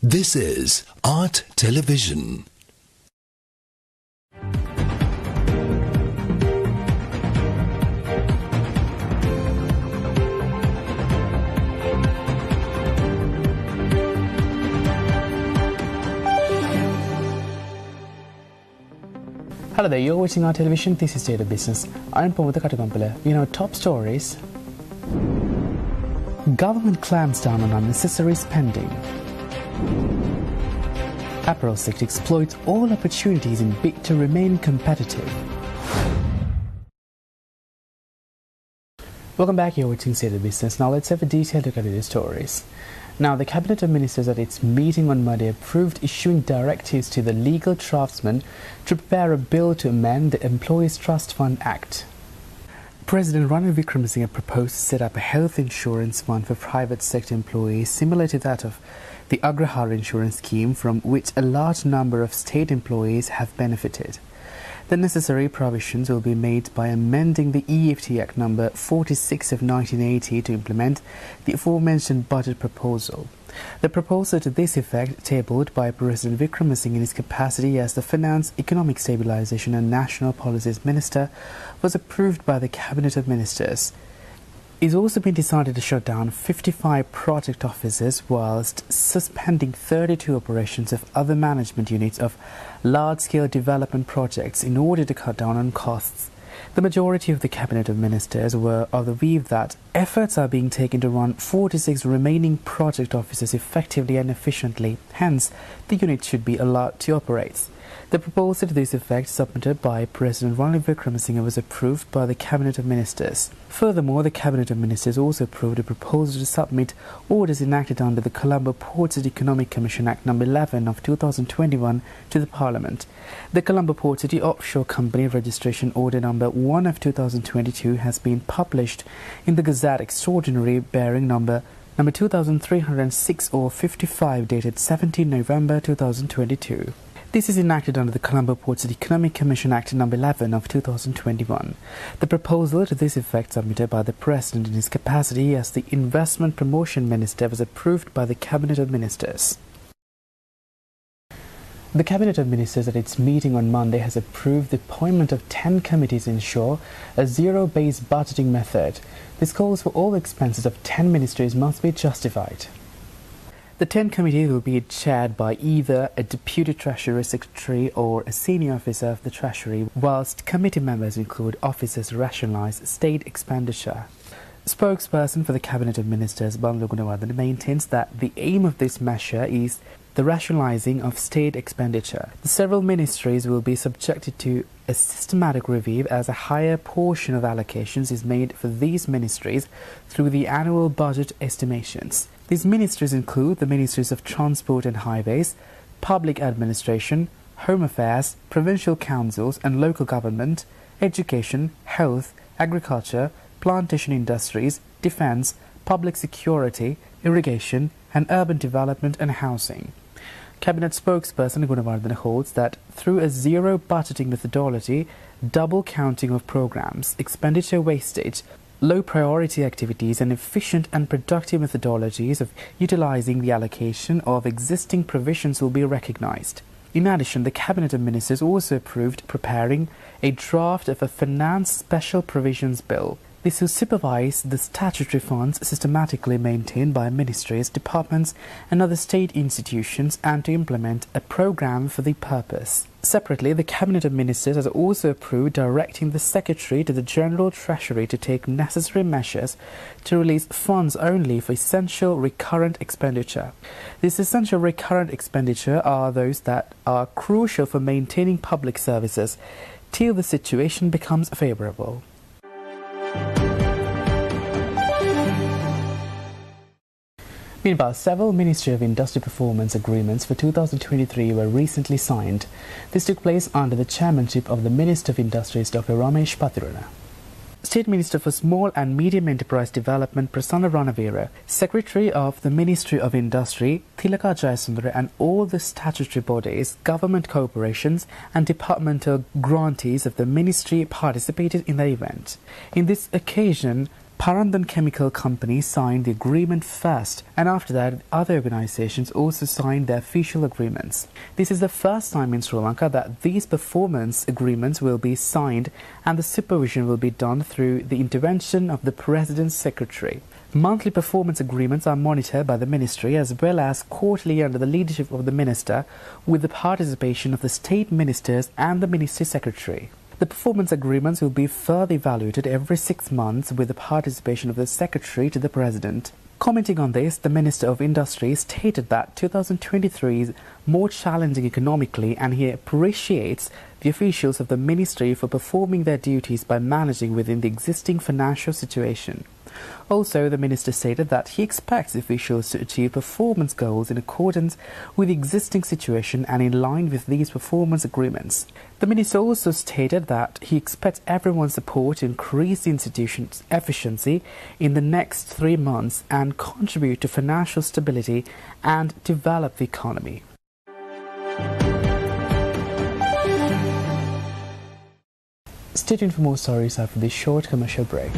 This is Art Television. Hello there, you're watching Art Television. This is State of Business. I'm Pamutha Katagampala. You know, top stories. Government clamps down on unnecessary spending. Apparel sector exploits all opportunities in bid to remain competitive. Welcome back, you're watching State of Business. Now let's have a detailed look at these stories. Now, the Cabinet of Ministers at its meeting on Monday approved issuing directives to the legal draftsman to prepare a bill to amend the Employees Trust Fund Act. President Ranil Wickremesinghe proposed to set up a health insurance fund for private sector employees similar to that of the Agrahar insurance scheme, from which a large number of state employees have benefited. The necessary provisions will be made by amending the EFT Act number 46 of 1980 to implement the aforementioned budget proposal. The proposal to this effect, tabled by President Wickremesinghe in his capacity as the Finance, Economic Stabilisation and National Policies Minister, was approved by the Cabinet of Ministers. It's also been decided to shut down 55 project offices whilst suspending 32 operations of other management units of large-scale development projects in order to cut down on costs. The majority of the Cabinet of Ministers were of the view that efforts are being taken to run 46 remaining project offices effectively and efficiently, hence the unit should be allowed to operate. The proposal to this effect, submitted by President Ranil Wickremesinghe, was approved by the Cabinet of Ministers. Furthermore, the Cabinet of Ministers also approved a proposal to submit orders enacted under the Colombo Ports and Economic Commission Act No. 11 of 2021 to the Parliament. The Colombo Port City Offshore Company Registration Order No. 1 of 2022 has been published in the Gazette Extraordinary bearing number 2306 or 55 dated 17 November 2022. This is enacted under the Colombo Ports and Economic Commission Act No. 11 of 2021. The proposal to this effect, submitted by the President in his capacity as the Investment Promotion Minister, was approved by the Cabinet of Ministers. The Cabinet of Ministers at its meeting on Monday has approved the appointment of 10 committees to ensure a zero-based budgeting method. This calls for all expenses of 10 ministries must be justified. The 10 committees will be chaired by either a Deputy Treasury Secretary or a senior officer of the Treasury, whilst committee members include officers to rationalise state expenditure. Spokesperson for the Cabinet of Ministers, Bandu Gunawardene, maintains that the aim of this measure is the rationalising of state expenditure. The several ministries will be subjected to a systematic review as a higher portion of allocations is made for these ministries through the annual budget estimations. These ministries include the Ministries of Transport and Highways, Public Administration, Home Affairs, Provincial Councils and Local Government, Education, Health, Agriculture, Plantation Industries, Defence, Public Security, Irrigation and Urban Development and Housing. Cabinet spokesperson Gunawardene holds that through a zero budgeting methodology, double counting of programs, expenditure wastage, low priority activities and efficient and productive methodologies of utilizing the allocation of existing provisions will be recognized. In addition, the Cabinet of Ministers also approved preparing a draft of a Finance Special Provisions Bill. This will supervise the statutory funds systematically maintained by ministries, departments and other state institutions and to implement a program for the purpose. Separately, the Cabinet of Ministers has also approved directing the Secretary to the General Treasury to take necessary measures to release funds only for essential recurrent expenditure. This essential recurrent expenditure are those that are crucial for maintaining public services till the situation becomes favourable. Meanwhile, several Ministry of Industry Performance Agreements for 2023 were recently signed. This took place under the chairmanship of the Minister of Industries, Dr. Ramesh Patirana. State Minister for Small and Medium Enterprise Development Prasanna Ranavira, Secretary of the Ministry of Industry Thilaka Jayasundara and all the statutory bodies, government corporations and departmental grantees of the ministry participated in the event. In this occasion, Parandan Chemical Company signed the agreement first, and after that other organizations also signed their official agreements. This is the first time in Sri Lanka that these performance agreements will be signed, and the supervision will be done through the intervention of the President's Secretary. Monthly performance agreements are monitored by the Ministry as well as quarterly under the leadership of the Minister, with the participation of the State Ministers and the Ministry Secretary. The performance agreements will be further evaluated every 6 months with the participation of the Secretary to the President. Commenting on this, the Minister of Industry stated that 2023 is more challenging economically, and he appreciates the officials of the Ministry for performing their duties by managing within the existing financial situation. Also, the Minister stated that he expects officials to achieve performance goals in accordance with the existing situation and in line with these performance agreements. The Minister also stated that he expects everyone's support to increase the institution's efficiency in the next 3 months and contribute to financial stability and develop the economy. Stay tuned for more stories after this short commercial break.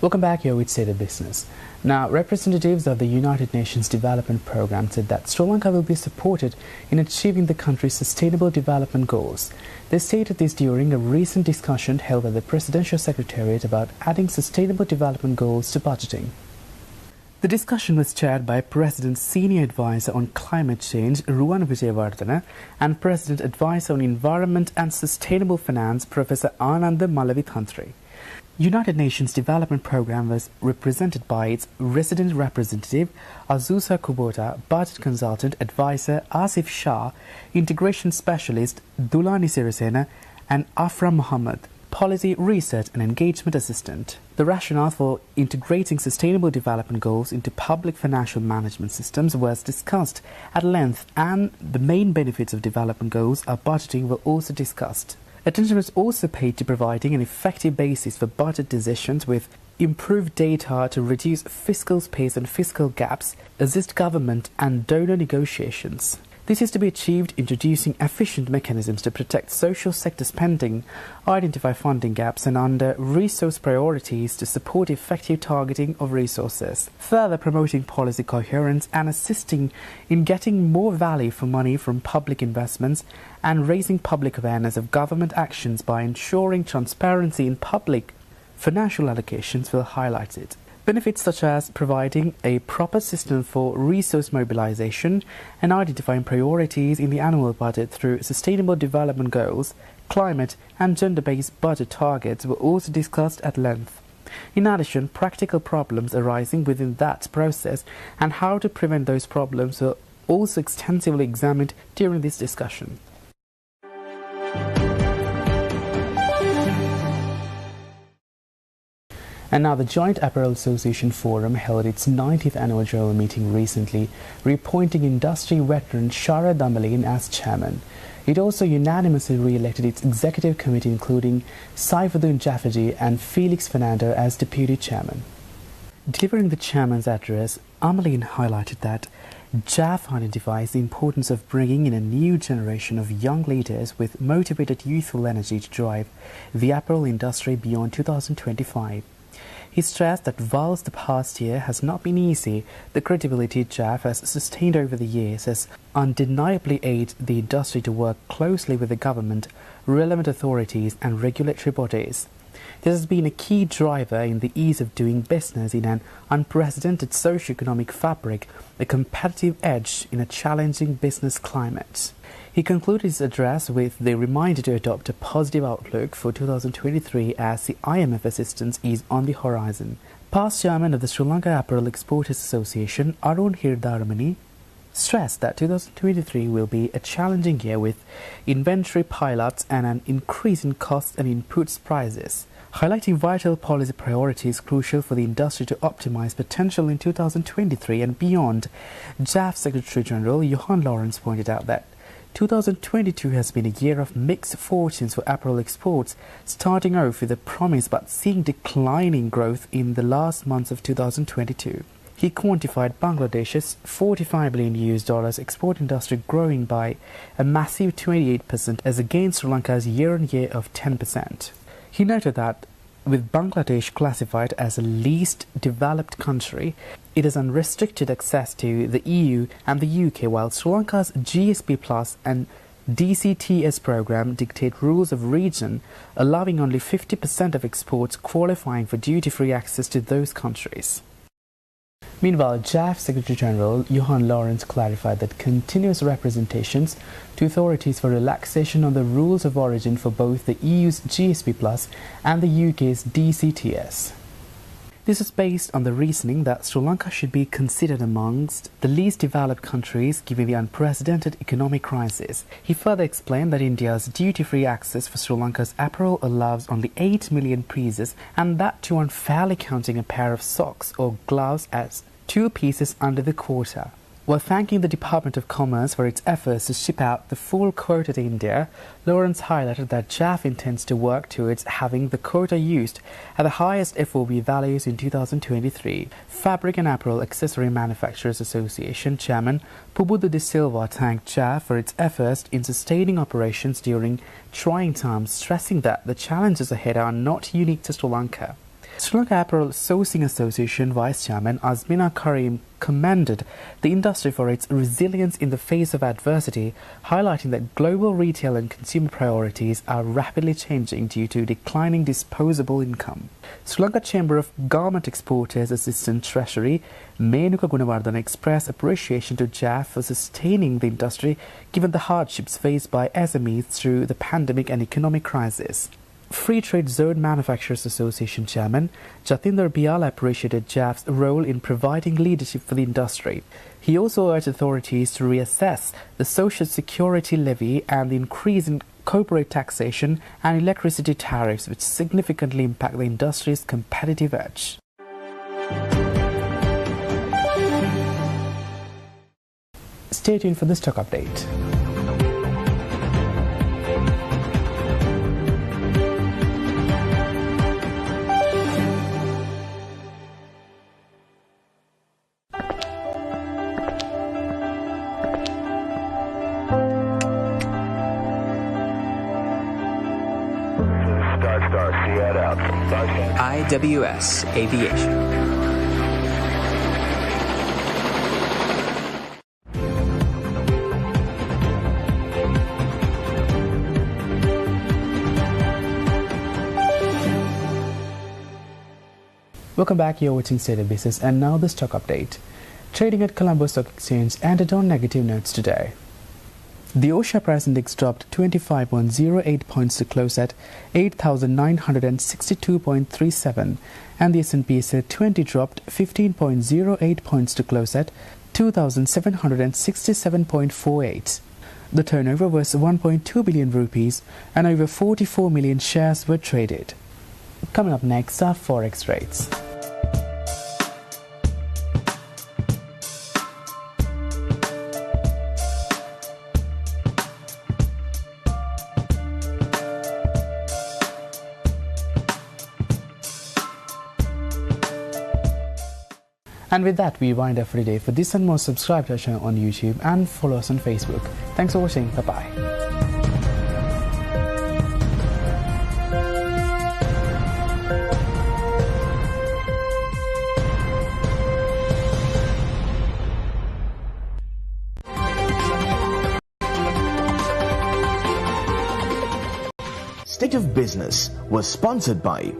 Welcome back here with State of Business. Now, representatives of the United Nations Development Programme said that Sri Lanka will be supported in achieving the country's sustainable development goals. They stated this during a recent discussion held at the Presidential Secretariat about adding sustainable development goals to budgeting. The discussion was chaired by President's Senior Advisor on Climate Change, Ruwan Wijewardena, and President Advisor on Environment and Sustainable Finance, Professor Ananda Malavithantri. United Nations Development Programme was represented by its resident representative Azusa Kubota, budget consultant advisor Asif Shah, integration specialist Dulani Sirisena, and Afra Muhammad, policy research and engagement assistant. The rationale for integrating sustainable development goals into public financial management systems was discussed at length, and the main benefits of development goals are budgeting were also discussed. Attention was also paid to providing an effective basis for budget decisions with improved data to reduce fiscal space and fiscal gaps, assist government and donor negotiations. This is to be achieved introducing efficient mechanisms to protect social sector spending, identify funding gaps, and under resource priorities to support effective targeting of resources. Further promoting policy coherence and assisting in getting more value for money from public investments and raising public awareness of government actions by ensuring transparency in public financial allocations were highlighted. Benefits such as providing a proper system for resource mobilization and identifying priorities in the annual budget through sustainable development goals, climate and gender-based budget targets were also discussed at length. In addition, practical problems arising within that process and how to prevent those problems were also extensively examined during this discussion. And now the Joint Apparel Association Forum held its 90th annual general meeting recently, reappointing industry veteran Shara Damalin as chairman. It also unanimously re-elected its executive committee, including Saifuddin Jafferji and Felix Fernando as deputy chairman. Delivering the chairman's address, Amalin highlighted that JAF identifies the importance of bringing in a new generation of young leaders with motivated youthful energy to drive the apparel industry beyond 2025. He stressed that whilst the past year has not been easy, the credibility JAF has sustained over the years has undeniably aided the industry to work closely with the government, relevant authorities and regulatory bodies. This has been a key driver in the ease of doing business in an unprecedented socio-economic fabric, a competitive edge in a challenging business climate. He concluded his address with the reminder to adopt a positive outlook for 2023 as the IMF assistance is on the horizon. Past chairman of the Sri Lanka Apparel Exporters Association, Arun Hirdaramani, stressed that 2023 will be a challenging year with inventory pileups and an increase in costs and inputs prices. Highlighting vital policy priorities crucial for the industry to optimize potential in 2023 and beyond, JAF Secretary General Johan Lawrence pointed out that 2022 has been a year of mixed fortunes for apparel exports, starting off with a promise but seeing declining growth in the last months of 2022. He quantified Bangladesh's $45 billion export industry growing by a massive 28% as against Sri Lanka's year-on-year of 10%. He noted that with Bangladesh classified as a least developed country, it has unrestricted access to the EU and the UK, while Sri Lanka's GSP Plus and DCTS program dictate rules of region, allowing only 50% of exports qualifying for duty-free access to those countries. Meanwhile, JAF Secretary General Johan Lawrence clarified that continuous representations to authorities for relaxation on the rules of origin for both the EU's GSP Plus and the UK's DCTS. This is based on the reasoning that Sri Lanka should be considered amongst the least developed countries given the unprecedented economic crisis. He further explained that India's duty-free access for Sri Lanka's apparel allows only 8 million pieces, and that too unfairly counting a pair of socks or gloves as 2 pieces under the quota. While thanking the Department of Commerce for its efforts to ship out the full quota to India, Lawrence highlighted that JAF intends to work towards having the quota used at the highest FOB values in 2023. Fabric and Apparel Accessory Manufacturers Association Chairman Pubudu De Silva thanked JAF for its efforts in sustaining operations during trying times, stressing that the challenges ahead are not unique to Sri Lanka. Sri Lanka Apparel Sourcing Association Vice Chairman Azmina Karim commended the industry for its resilience in the face of adversity, highlighting that global retail and consumer priorities are rapidly changing due to declining disposable income. Sri Lanka Chamber of Garment Exporters Assistant Treasury Menuka Gunawardana expressed appreciation to JAF for sustaining the industry given the hardships faced by SMEs through the pandemic and economic crisis. Free Trade Zone Manufacturers Association Chairman Jatinder Biala appreciated JAF's role in providing leadership for the industry. He also urged authorities to reassess the Social Security levy and the increase in corporate taxation and electricity tariffs, which significantly impact the industry's competitive edge. Stay tuned for the stock update. IWS Aviation. Welcome back, you're watching State of Business, and now the stock update. Trading at Colombo Stock Exchange ended on negative notes today. The OSHA price index dropped 25.08 points to close at 8,962.37, and the S&P 20 dropped 15.08 points to close at 2,767.48. The turnover was 1.2 billion rupees, and over 44 million shares were traded. Coming up next are Forex rates. And with that, we wind up for today. For this and more, subscribe to our channel on YouTube and follow us on Facebook. Thanks for watching. Bye-bye. Stay State of Business was sponsored by